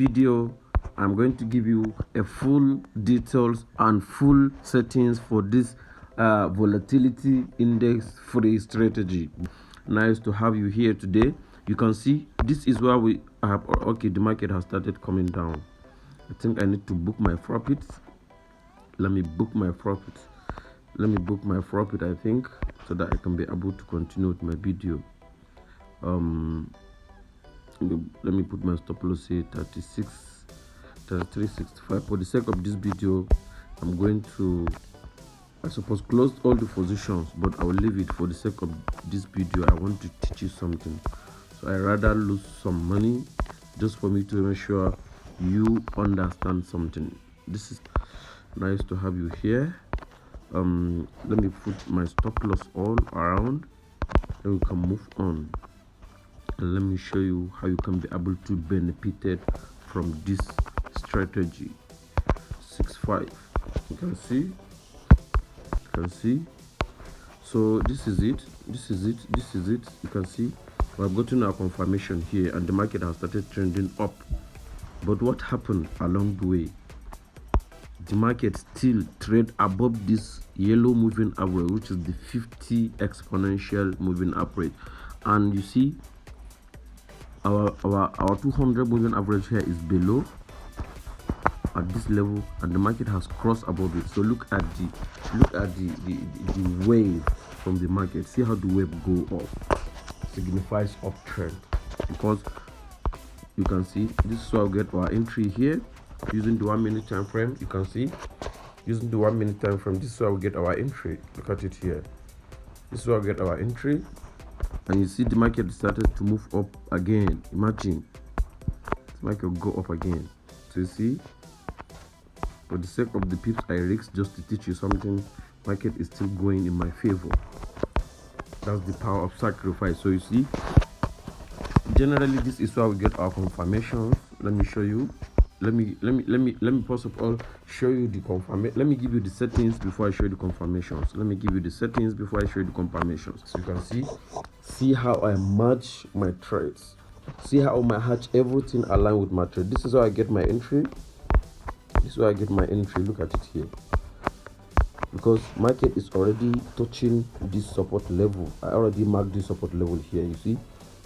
video, I'm going to give you a full details and full settings for this volatility index free strategy. Nice to have you here today. You can see this is where we have, okay, the market has started coming down. I think I need to book my profits. Let me book my profits. I think, so that I can be able to continue with my video. Let me put my stop loss here 33.65. For the sake of this video, I'm going to, I suppose, close all the positions, but I will leave it for the sake of this video. I want to teach you something, so I rather lose some money just for me to make sure you understand something. This is nice to have you here. Let me put my stop loss all around, then we can move on, and let me show you how you can be able to benefit from this strategy. 6.5, you can see, so this is it. You can see we have gotten our confirmation here, and the market has started trending up. But what happened along the way? The market still trade above this yellow moving average, which is the 50 exponential moving average, and you see our 200 moving average here is below at this level, and the market has crossed above it. So look at the wave from the market. See how the wave go up, signifies uptrend, because you can see this is where we get our entry here using the 1 minute time frame. You can see using the 1 minute time frame, this is where we get our entry. Look at it here. This is where we get our entry, and you see the market started to move up again. Imagine the market go up again. So you see, for the sake of the pips I risk just to teach you something, market is still going in my favor. That's the power of sacrifice. So you see, generally this is where we get our confirmations. Let me show you. Let me first of all show you the confirmation. Let me give you the settings before I show you the confirmations. So you can see how I match my trades. See how I match everything aligned with my trade. This is how I get my entry. Look at it here, because market is already touching this support level. I already marked this support level here, you see,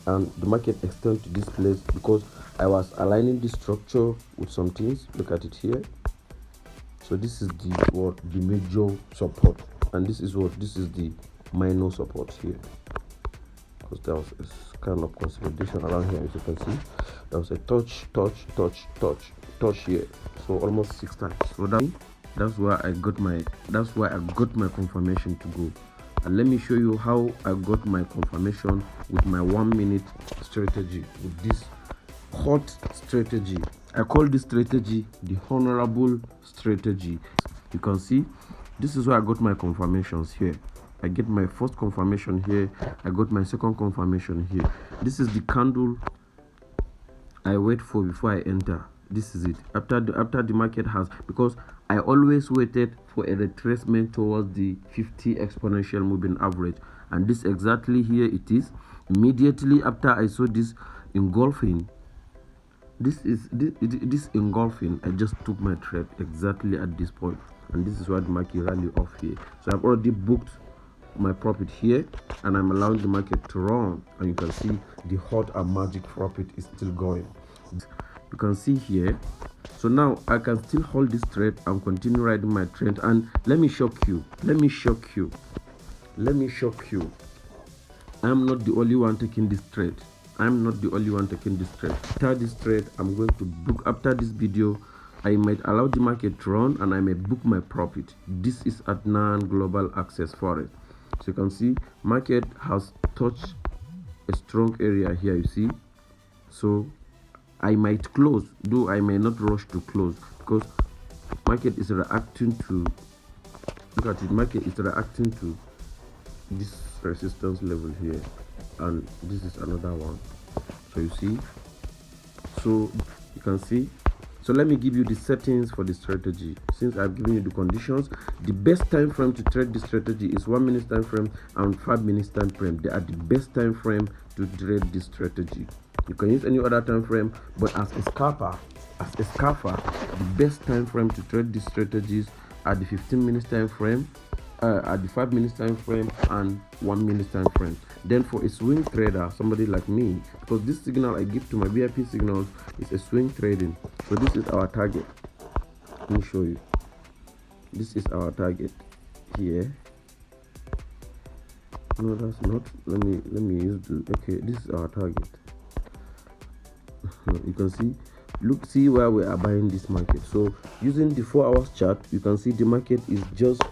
and the market extends to this place because I was aligning this structure with some things. Look at it here. So this is the major support, and this is the minor support here, because there was a kind of consolidation around here. As you can see, there was a touch here, so almost 6 times. So that's why I got my confirmation to go. And let me show you how I got my confirmation with my 1 minute strategy, with this hot strategy. I call this strategy the honorable strategy. You can see this is where I got my confirmations here. I get my first confirmation here, I got my second confirmation here. This is the candle I wait for before I enter. This is it. After the market has, because I always waited for a retracement towards the 50 exponential moving average, and this exactly here it is. Immediately after I saw this engulfing, this engulfing, I just took my trade exactly at this point, and this is why the market rally off here. So I've already booked my profit here, and I'm allowing the market to run, and you can see the hot and magic profit is still going. You can see here. So now I can still hold this trade and continue riding my trend. And let me shock you. I'm not the only one taking this trade. After this trade, I'm going to book. After this video, I might allow the market to run, and I may book my profit. This is at non-global access for it. So you can see market has touched a strong area here, you see. So I might close, though I may not rush to close, because market is reacting to, look at it, market is reacting to this resistance level here, and this is another one. So you see, so you can see. So let me give you the settings for the strategy. Since I've given you the conditions, the best time frame to trade this strategy is 1 minute time frame and 5 minutes time frame. They are the best time frame to trade this strategy. You can use any other time frame, but as a scalper, as a scalper, the best time frame to trade these strategies are the 15 minutes time frame, at the 5 minutes time frame, and 1 minute time frame. Then for a swing trader, somebody like me, because this signal I give to my VIP signals is a swing trading, so this is our target. Let me show you. This is our target here. No, that's not. Let me use the, okay, this is our target. You can see, look, see where we are buying this market. So using the 4 hours chart, you can see the market is just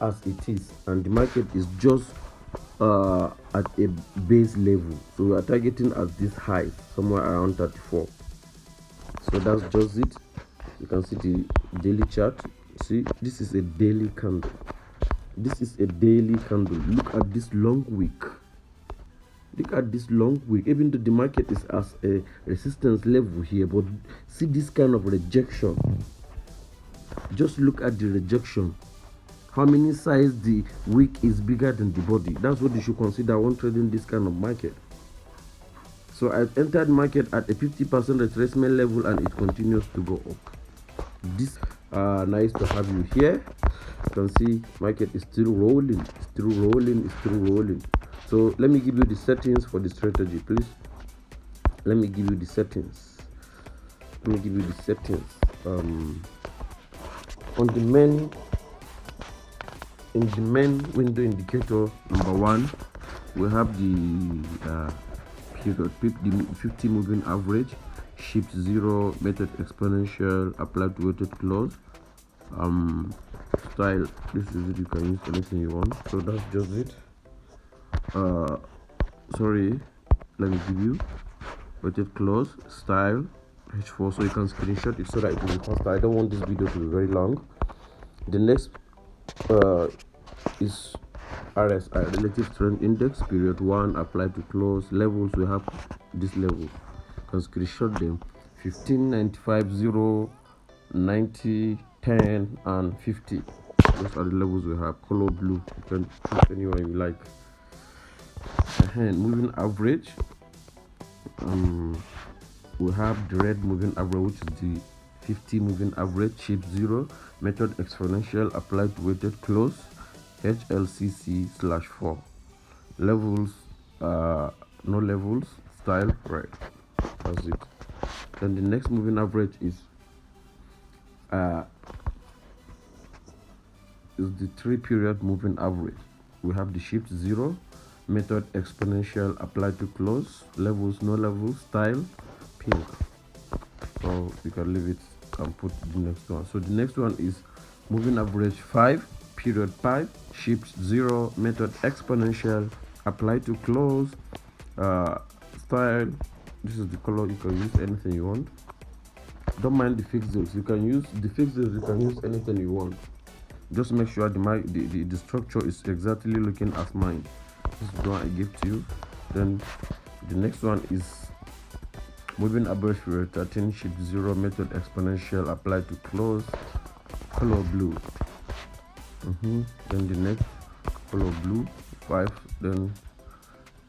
as it is, and the market is just at a base level. So we are targeting at this high somewhere around 34. So that's just it. You can see the daily chart. See, this is a daily candle. This is a daily candle. Look at this long wick. Look at this long wick. Even though the market is as a resistance level here, but see this kind of rejection. Just look at the rejection. How many size the wick is bigger than the body? That's what you should consider when trading this kind of market. So I've entered market at a 50% retracement level, and it continues to go up. This nice to have you here. You can see market is still rolling, still rolling, still rolling. So let me give you the settings for the strategy, please. Let me give you the settings. Let me give you the settings. On the main, in the main window indicator number 1, we have the period, the 50 moving average, shift 0, method exponential, applied to weighted close, style. This is it. You can use anything you want. So that's just it. Sorry, let me give you weighted close, style, H4, so you can screenshot it so that it will be faster. I don't want this video to be very long. The next is RSI, relative strength index, period 1, applied to close. Levels, we have this level. You can screenshot them: 15, 95, 0, 90, 10, and 50. Those are the levels we have. Color blue, you can choose anyone you like. Moving average, we have the red moving average, which is the 50 moving average, shift 0, method exponential, applied to weighted close, HLCC/4. Levels, no levels, style, right. That's it. Then the next moving average is the 3-period moving average. We have the shift 0, method exponential, applied to close, levels, no levels, style, pink. So you can leave it and put the next one. So the next one is moving average 5, period 5, shift 0, method exponential, applied to close, style. This is the color. You can use anything you want. Don't mind the fixed zones. You can use the fixed zones. You can use anything you want. Just make sure the structure is exactly looking as mine. This is the one I give to you. Then the next one is moving average period 13, shift 0, method exponential, applied to close, color blue. Then the next color blue 5, then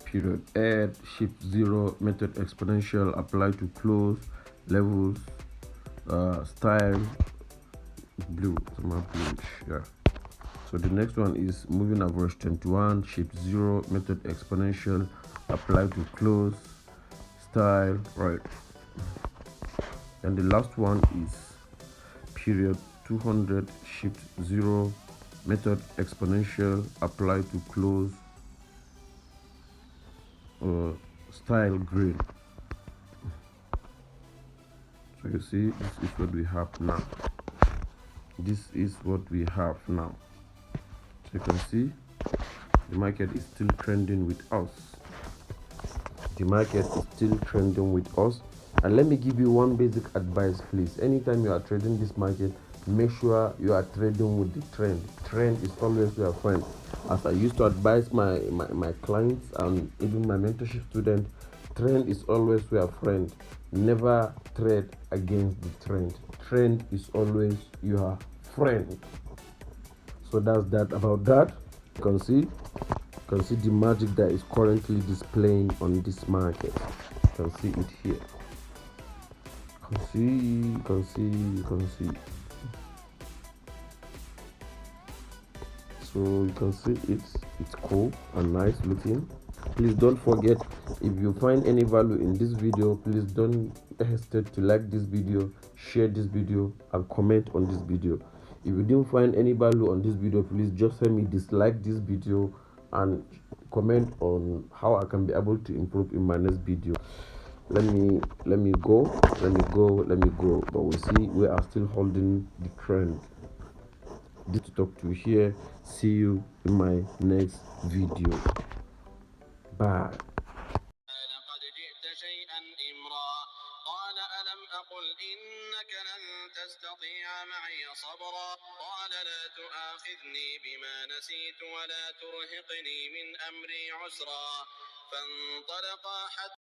period 8, shift 0, method exponential, applied to close, levels, style, blue, somehow bluish, yeah. So the next one is moving average 21, shift 0, method exponential, applied to close, style, right. And the last one is period 200, shift 0, method exponential, applied to close, style green. So you see, this is what we have now. This is what we have now. So you can see the market is still trending with us. The market is still trending with us. And let me give you one basic advice, please. Anytime you are trading this market, make sure you are trading with the trend. Trend is always your friend. As I used to advise my clients and even my mentorship students, trend is always your friend. Never trade against the trend. Trend is always your friend. So that's that about that. You can see the magic that is currently displaying on this market. You can see it here. You can see. So you can see it's cool and nice looking. Please don't forget, if you find any value in this video, please don't hesitate to like this video, share this video, and comment on this video. If you didn't find any value on this video, please just help me dislike this video and comment on how I can be able to improve in my next video. Let me go. But we see we are still holding the trend. This to talk to you here. See you in my next video. Bye. لقد جئت شيئا إمرا قال ألم أقل إنك لن تستطيع معي صبرا قال لا تؤاخذني بما نسيت ولا ترهقني من أمري عسرا فانطلقا حتى